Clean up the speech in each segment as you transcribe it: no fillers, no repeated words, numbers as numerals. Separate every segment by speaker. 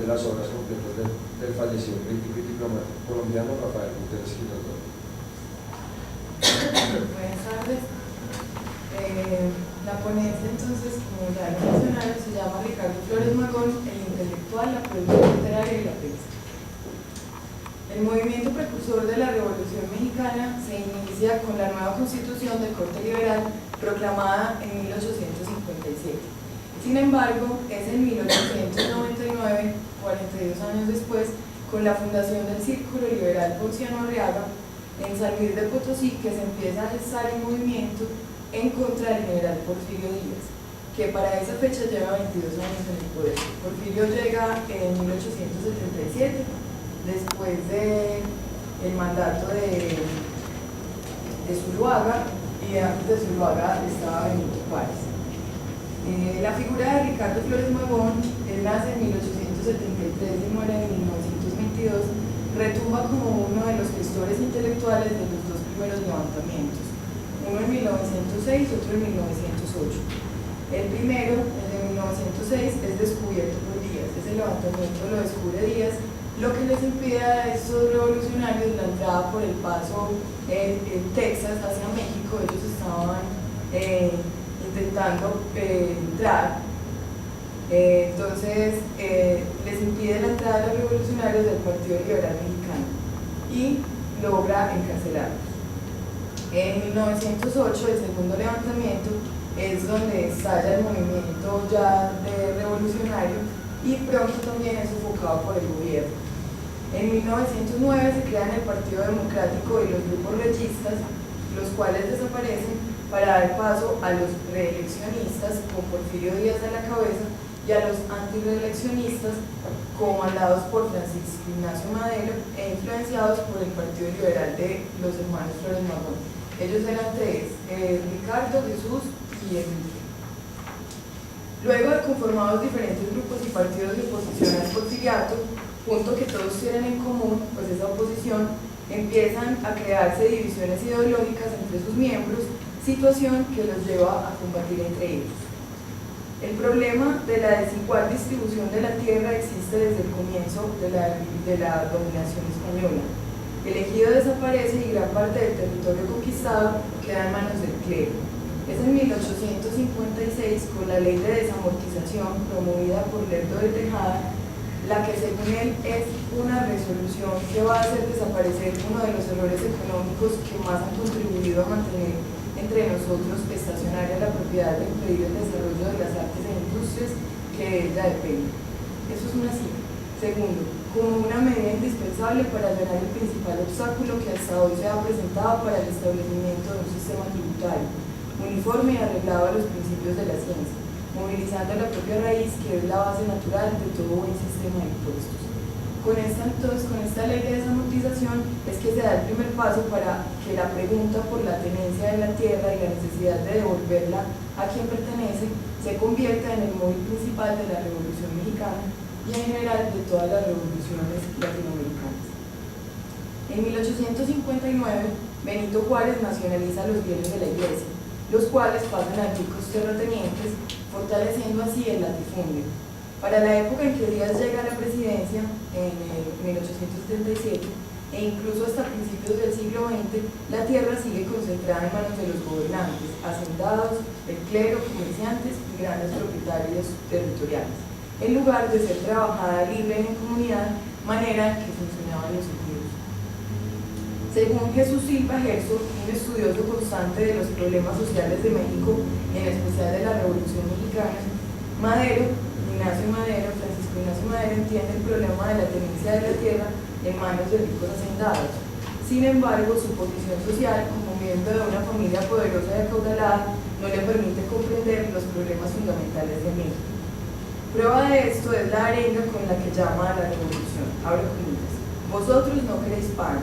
Speaker 1: de las obras completas del fallecido crítico y diplomático colombiano Rafael Gutiérrez Girardot.
Speaker 2: Buenas tardes. La ponencia, entonces, como ya lo mencionaron, se llama Ricardo Flores Magón, el intelectual, la producción literaria y la prensa. El movimiento precursor de la Revolución Mexicana se inicia con la nueva constitución de corte liberal proclamada en 1857. Sin embargo, es en 1899, 42 años después, con la fundación del Círculo Liberal Ponciano Arriaga en San Luis de Potosí, que se empieza a gestar el movimiento en contra del general Porfirio Díaz, que para esa fecha lleva 22 años en el poder. Porfirio llega en 1877, después del mandato de Zuluaga, y antes de Zuluaga estaba Benito Juárez. La figura de Ricardo Flores Magón, él nace en 1873 y muere en 1922, retumba como uno de los gestores intelectuales de los dos primeros levantamientos, uno en 1906 y otro en 1908. El primero, el de 1906, es descubierto por Díaz. Ese levantamiento lo descubre Díaz, lo que les impide a estos revolucionarios la entrada por el paso en Texas hacia México. Ellos estaban intentando entrar, entonces les impide la entrada de los revolucionarios del Partido Liberal Mexicano y logra encarcelarlos. En 1908, el segundo levantamiento, es donde estalla el movimiento ya revolucionario y pronto también es sofocado por el gobierno. En 1909 se crean el Partido Democrático y los grupos registas, los cuales desaparecen para dar paso a los reeleccionistas con Porfirio Díaz a la cabeza y a los antireeleccionistas comandados por Francisco Ignacio Madero e influenciados por el Partido Liberal de los hermanos Flores Magón. Ellos eran tres, Ricardo, Jesús y Enrique. Luego de conformados diferentes grupos y partidos de oposición al porfiriato, punto que todos tienen en común, pues esa oposición, empiezan a crearse divisiones ideológicas entre sus miembros, situación que los lleva a combatir entre ellos. El problema de la desigual distribución de la tierra existe desde el comienzo de la dominación española. El ejido desaparece y gran parte del territorio conquistado queda en manos del clero. Es en 1856, con la ley de desamortización promovida por Lerdo de Tejada, la que según él es una resolución que va a hacer desaparecer uno de los errores económicos que más han contribuido a mantener entre nosotros estacionaria la propiedad de impedir el desarrollo de las artes e industrias que de ella depende. Eso es una cifra. Segundo, como una medida indispensable para llenar el principal obstáculo que hasta hoy se ha presentado para el establecimiento de un sistema tributario uniforme y arreglado a los principios de la ciencia, movilizando la propia raíz que es la base natural de todo buen sistema de impuestos. Con esta ley de desamortización es que se da el primer paso para que la pregunta por la tenencia de la tierra y la necesidad de devolverla a quien pertenece se convierta en el móvil principal de la Revolución Mexicana y en general de todas las revoluciones latinoamericanas. En 1859, Benito Juárez nacionaliza los bienes de la Iglesia, los cuales pasan a ricos terratenientes, fortaleciendo así el latifundio. Para la época en que Díaz llega a la presidencia, en 1877, e incluso hasta principios del siglo XX, la tierra sigue concentrada en manos de los gobernantes, hacendados, el clero, comerciantes y grandes propietarios territoriales, en lugar de ser trabajada libre en comunidad, manera que funcionaban los ejidos. Según Jesús Silva Gerso, un estudioso constante de los problemas sociales de México, en especial de la Revolución Mexicana, Francisco Ignacio Madero entiende el problema de la tenencia de la tierra en manos de ricos hacendados. Sin embargo, su posición social como miembro de una familia poderosa y acaudalada no le permite comprender los problemas fundamentales de México. Prueba de esto es la arenga con la que llama a la revolución, abro comillas: vosotros no queréis pan,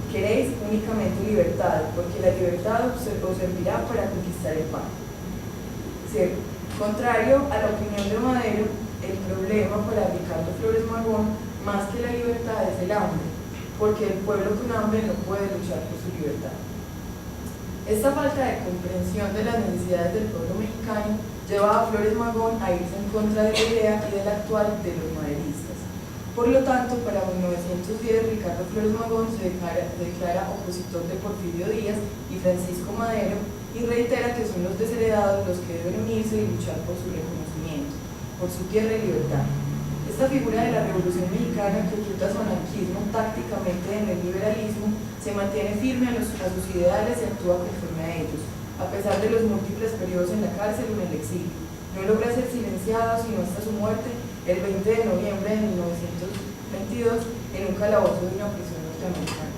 Speaker 2: queréis únicamente libertad, porque la libertad os servirá para conquistar el pan. Cierto. Contrario a la opinión de Madero, el problema para Ricardo Flores Magón, más que la libertad, es el hambre, porque el pueblo con hambre no puede luchar por su libertad. Esta falta de comprensión de las necesidades del pueblo mexicano lleva a Flores Magón a irse en contra de la idea y del actual de los maderistas. Por lo tanto, para 1910, Ricardo Flores Magón se declara opositor de Porfirio Díaz y Francisco Madero y reitera que son los desheredados los que deben unirse y luchar por su reconocimiento, por su tierra y libertad. Esta figura de la Revolución Mexicana, que oculta su anarquismo tácticamente en el liberalismo, se mantiene firme a sus ideales y actúa conforme a ellos, a pesar de los múltiples periodos en la cárcel o en el exilio. No logra ser silenciado sino hasta su muerte el 20 de noviembre de 1922 en un calabozo de una prisión norteamericana.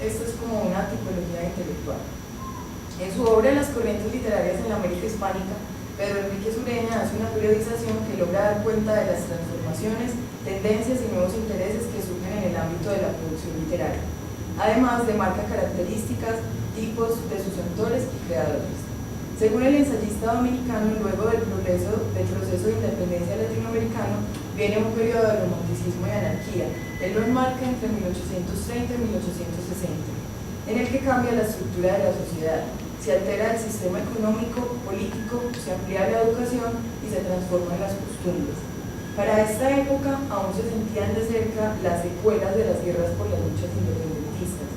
Speaker 2: Esto es como una tipología intelectual. En su obra Las corrientes literarias en la América Hispánica, Pedro Enrique Sureña hace una periodización que logra dar cuenta de las transformaciones, tendencias y nuevos intereses que surgen en el ámbito de la producción literaria. Además, demarca características, tipos de sus autores y creadores. Según el ensayista dominicano, luego del proceso de independencia latinoamericano, viene un periodo de romanticismo y anarquía. Él lo enmarca entre 1830 y 1860, en el que cambia la estructura de la sociedad, se altera el sistema económico, político, se amplía la educación y se transforman las costumbres. Para esta época aún se sentían de cerca las secuelas de las guerras por las luchas independentistas.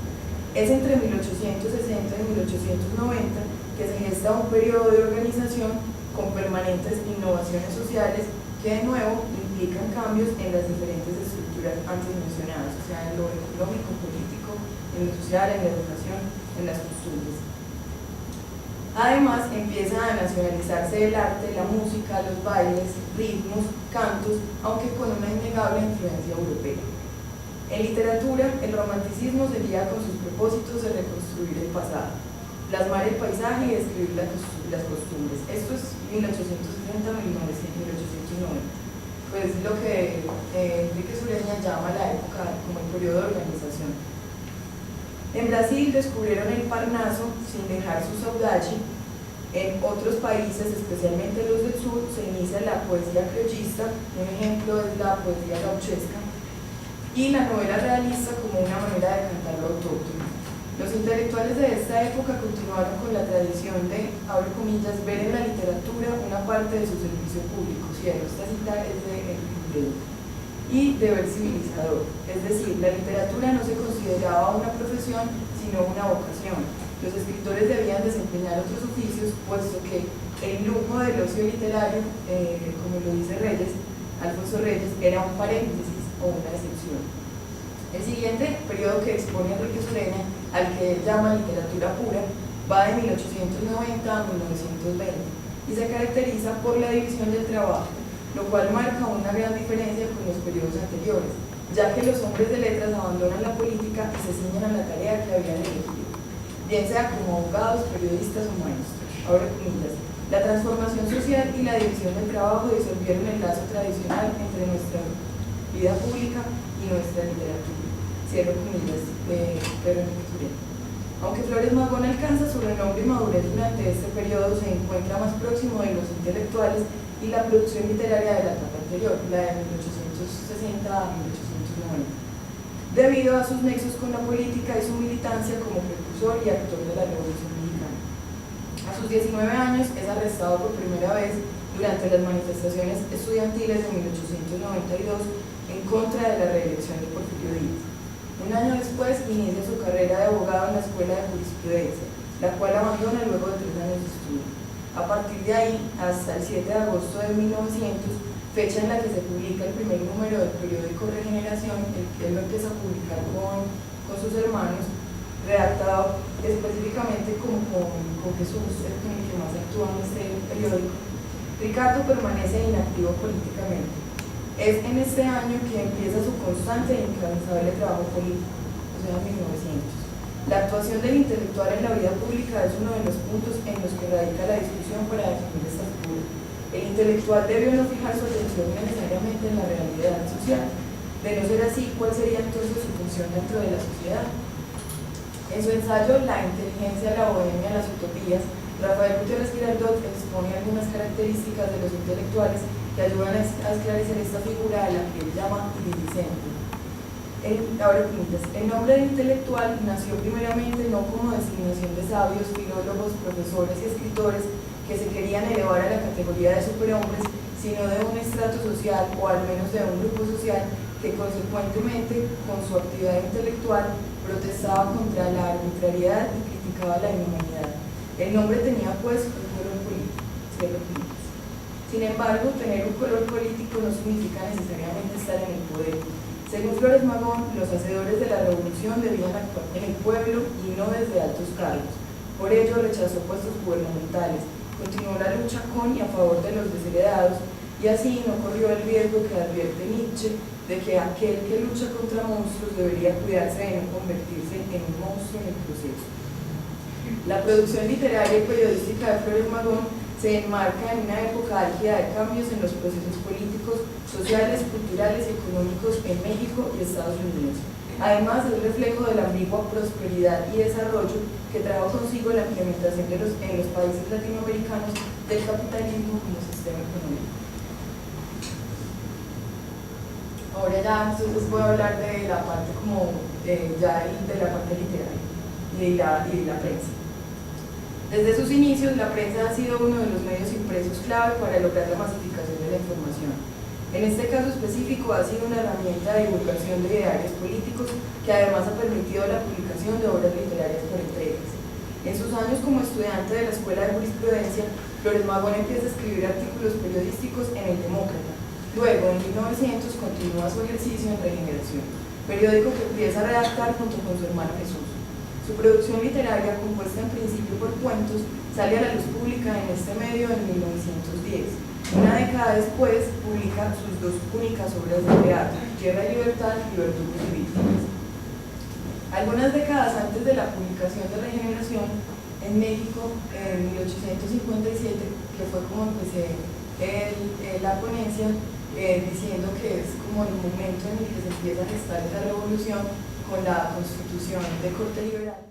Speaker 2: Es entre 1860 y 1890 que se gesta un periodo de organización con permanentes innovaciones sociales que de nuevo implican cambios en las diferentes estructuras antes mencionadas, o sea, en lo económico, político, en lo social, en la educación, en las costumbres. Además, empieza a nacionalizarse el arte, la música, los bailes, ritmos, cantos, aunque con una innegable influencia europea. En literatura, el romanticismo seguía con sus propósitos de reconstruir el pasado, plasmar el paisaje y describir las costumbres. Esto es 1830-1890. Pues lo que Enrique Sureña llama la época como el periodo de organización. En Brasil descubrieron el Parnaso sin dejar su saudade. En otros países, especialmente los del sur, se inicia la poesía criollista, un ejemplo es la poesía gauchesca, y la novela realista como una manera de cantar lo autóctono. Los intelectuales de esta época continuaron con la tradición de, abre comillas, ver en la literatura una parte de su servicio público, cierro, esta cita es de Enrique Sureña, y deber civilizador, es decir, la literatura no se consideraba una profesión, sino una vocación. Los escritores debían desempeñar otros oficios, puesto que el lujo del ocio literario, como lo dice Alfonso Reyes, era un paréntesis o una excepción. El siguiente periodo que expone Enrique Sureña, al que él llama literatura pura, va de 1890 a 1920 y se caracteriza por la división del trabajo, lo cual marca una gran diferencia con los periodos anteriores, ya que los hombres de letras abandonan la política y se ciñen a la tarea que habían elegido, bien sea como abogados, periodistas o maestros. Ahora comillas, la transformación social y la división del trabajo disolvieron el lazo tradicional entre nuestra vida pública y nuestra literatura. Cierro comillas, Pedro Enrique Sureña. Aunque Flores Magón alcanza su renombre y madurez durante este periodo, se encuentra más próximo de los intelectuales y la producción literaria de la etapa anterior, la de 1860 a 1890, debido a sus nexos con la política y su militancia como precursor y actor de la Revolución Mexicana. A sus 19 años es arrestado por primera vez durante las manifestaciones estudiantiles de 1892 en contra de la reelección de Porfirio Díaz. Un año después inicia su carrera de abogado en la Escuela de Jurisprudencia, la cual abandona luego de 3 años de estudio. A partir de ahí, hasta el 7 de agosto de 1900, fecha en la que se publica el primer número del periódico Regeneración, el que él lo empieza a publicar con sus hermanos, redactado específicamente con Jesús, el que más actúa en este periódico. Ricardo permanece inactivo políticamente. Es en este año que empieza su constante e incansable trabajo político, o sea, 1900. La actuación del intelectual en la vida pública es uno de los puntos en los que radica la discusión para definir esta figura. El intelectual debe no fijar su atención necesariamente en la realidad social. De no ser así, ¿cuál sería entonces su función dentro de la sociedad? En su ensayo La inteligencia, la bohemia, las utopías, Rafael Gutiérrez Girardot expone algunas características de los intelectuales que ayudan a esclarecer esta figura a la que él llama iridiscente. El nombre del intelectual nació primeramente no como designación de sabios, filólogos, profesores y escritores que se querían elevar a la categoría de superhombres, sino de un estrato social o al menos de un grupo social que consecuentemente, con su actividad intelectual, protestaba contra la arbitrariedad y criticaba la inhumanidad. El nombre tenía pues un color político, cierro comillas. Sin embargo, tener un color político no significa necesariamente estar en el poder. Según Flores Magón, los hacedores de la revolución debían actuar en el pueblo y no desde altos cargos. Por ello rechazó puestos gubernamentales, continuó la lucha con y a favor de los desheredados, y así no corrió el riesgo que advierte Nietzsche de que aquel que lucha contra monstruos debería cuidarse de no convertirse en un monstruo en el proceso. La producción literaria y periodística de Flores Magón se enmarca en una época álgida de cambios en los procesos políticos, sociales, culturales y económicos en México y Estados Unidos. Además, es reflejo de la ambigua prosperidad y desarrollo que trajo consigo la implementación en los países latinoamericanos del capitalismo como sistema económico. Ahora ya entonces voy a hablar de la parte de la parte literaria y de la prensa. Desde sus inicios, la prensa ha sido uno de los medios impresos clave para lograr la masificación de la información. En este caso específico, ha sido una herramienta de divulgación de idearios políticos que además ha permitido la publicación de obras literarias por entregas. En sus años como estudiante de la Escuela de Jurisprudencia, Flores Magón empieza a escribir artículos periodísticos en El Demócrata. Luego, en 1900, continúa su ejercicio en Regeneración, periódico que empieza a redactar junto con su hermano Jesús. Su producción literaria, compuesta en principio por cuentos, sale a la luz pública en este medio en 1910. Una década después, publica sus dos únicas obras de teatro, Guerra y Libertad y Verdugos y Víctimas. Algunas décadas antes de la publicación de Regeneración, en México, en 1857, que fue como empecé la ponencia, diciendo que es como el momento en el que se empieza a gestar esa revolución con la Constitución de corte liberal.